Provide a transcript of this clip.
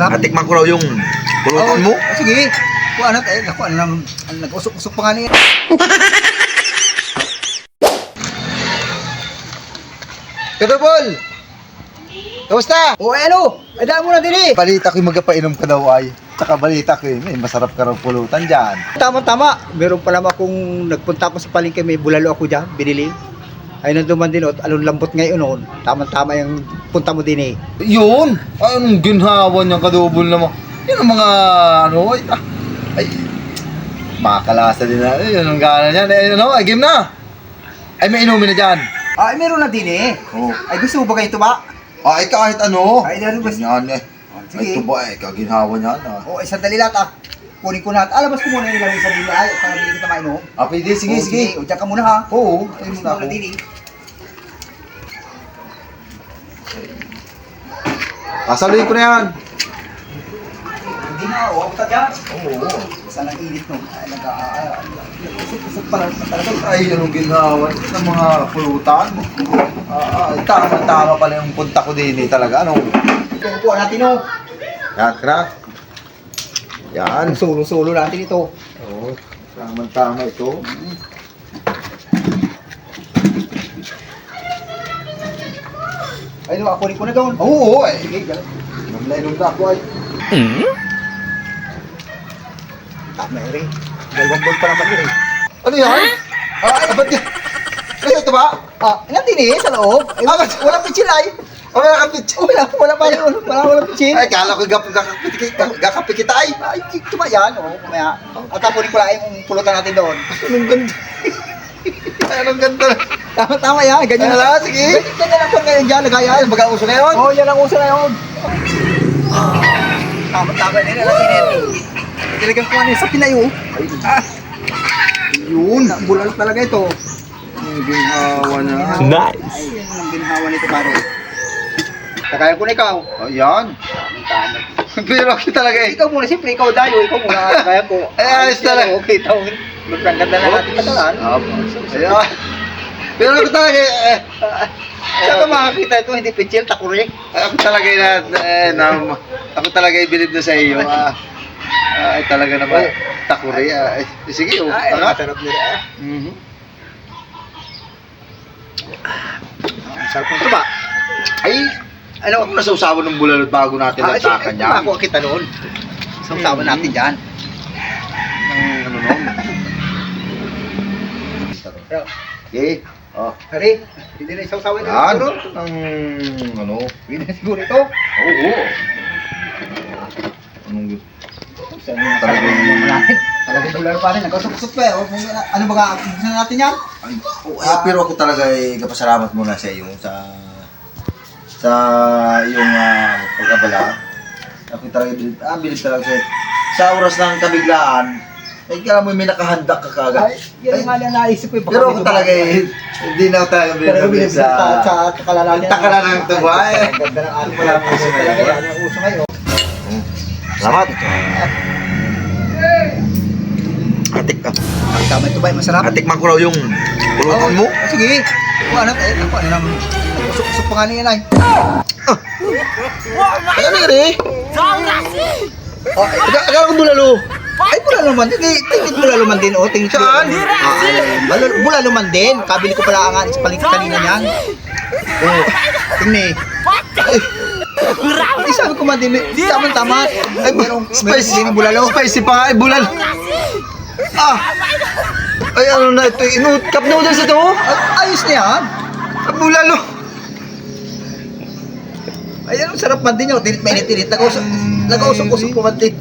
masarap. Natikman ko raw yung pulutan mo. Sige. Kuha na tayo. Ako, ano naman. Nag-usok-usok pa nga niya. Kadobol! Kamusta? O ano? Ay daan mo na din eh. Balita ko yung magpainom ka daw ay. Tsaka balita ko may masarap ka raw pulutan dyan. Tama-tama. Meron pa naman akong nagpunta ako sa palengke. May bulalo ako dyan. Binili. Ay nanduman din o. Along lambot ngayon noon. Tama-tama yung punta mo din eh. Yun! Anong ginhawa niyang kadobol naman? Yan ang mga ano ay makakalasa din na. Ay, anong gana niyan? Ay, ano? Ay, game na! Ay, may inumin na dyan. Ay meron na din eh. Oo. Ay gusto mo ba kayo ito ba? Ay, kahit ano. Ay ano ba? Yan eh. Sige. Ay, ito ba eh, kaginhawa niyan ah. O isang dali lang ah. Kunin ko na. Alabas ko muna yung lamig sa dili ay. Para hindi kita mainom. Ah, pwede, sige, O, sige. O dyan ka muna ha. Oo, Ay ayun muna na ako. dili. Sasaluhin ko na yan. Hindi na. O ako ta dyan. Oo. Saan ang init no? Ay nag-usok-usok pala talaga. Ay, anong ginhawa ng mga pulutan. Tama-tama pala yung punta ko din eh talaga. Anong? Kukuha natin o. Yan, kena. Yan. Ang sulo-sulo natin ito. Oo. Tama-tama ito. Ay no, kunin ko na doon. Oo, ay. Sige, dyan. Namlainom na ako ay. Tama na rin. Dalawang ball pa naman yun eh. Ano yan? Ay, ba't yan? Ay, ito ba? Nandun eh, sa loob. Eh, walang pitsil ay. Wala kang pitch. Wala pa yun. Walang pitsil. Ay, kala ko gakapi kita ay. Ay, ito ba yan? O, kumaya. At kunin ko lang yung pulutan natin doon. Anong ganda. Ay, anong ganda. Tama yan. Ganyan Ay, na. ala, sige. Ganyan lang po ngayon dyan. Nagaya. Baga-uso na yun. Oo, yan ang uso na yun. Tama din. Alam din. Talagang kuha niya sa pinayo. Yun. Bulal talaga ito. Ang ginhawa niya. Nice. Ay, yan ang ginhawa nito pare. Kaya ko na ikaw. Ayan. Pero ako talaga eh. Ikaw muna, siyempre ikaw dayo. Ikaw muna. Kaya ko. Ay, ayos talaga. Okay, tawag. Magkaganda na natin patalaan. Ayan. Pero ako talaga eh. Saan ka makakita ito? Hindi pitchil, takuri. Ako talaga ako talaga i-believe na sa iyo. Ay talaga naman. Takuri. Sige, Ay, tanga. masarap nila. Mhm. Ang sarap ng tuba. Ay, ano ako nasausawan ng bulalot bago natin nagtakan niya. Ako kita noon. Sama natin dyan. Ano no? Okay. Oh. Hari, hindi na isaw-sawa ito Yan. siguro. Ano? Hindi na siguro ito. Oo. Anong Talagang bulan pa rin. Nagkasok-usok pa eh. Ano ba gusto natin yan? pero ako talaga ay kapasalamat muna sa iyo sa iyong pag-abala. Ako talaga bilib talaga sa oras ng kabiglaan. Ay kaya mo may nakahanda ka kagad. Ay, yan nga lang naisip ko. Pero ako talaga hindi na ako talaga bilib sa takalalan. takalalan ng tuba eh. Ang ganda ng ating wala mo uso talaga. Yan ang uso ngayon. Salamat. Atik ka. Tama ito ba? Masarap. Atikman ko raw yung pulutan mo. Sige. Kuha na tayo. Ako ano naman. Usok-usok pa nga niya ay. Ay, ano yun eh? Akala ko bulalo. Ay, bulalo man din. Tingin bulalo man din. O, tingin Saan? Bulalo man din. Kabili ko pala ang sa paligid kanina niyan. Oo. Tingin eh. Ay, sabi ko man din. Tama-tama. Ay, merong Spicy. din bulalo. Spicy pa nga, ay bulalo. Ay, ano na ito? Cup noodles ito? Ayos na yan. Bulalo. Ay, anong sarap man din yun. Tinit-mainit-tinit. Nag-usok-usok ko man din.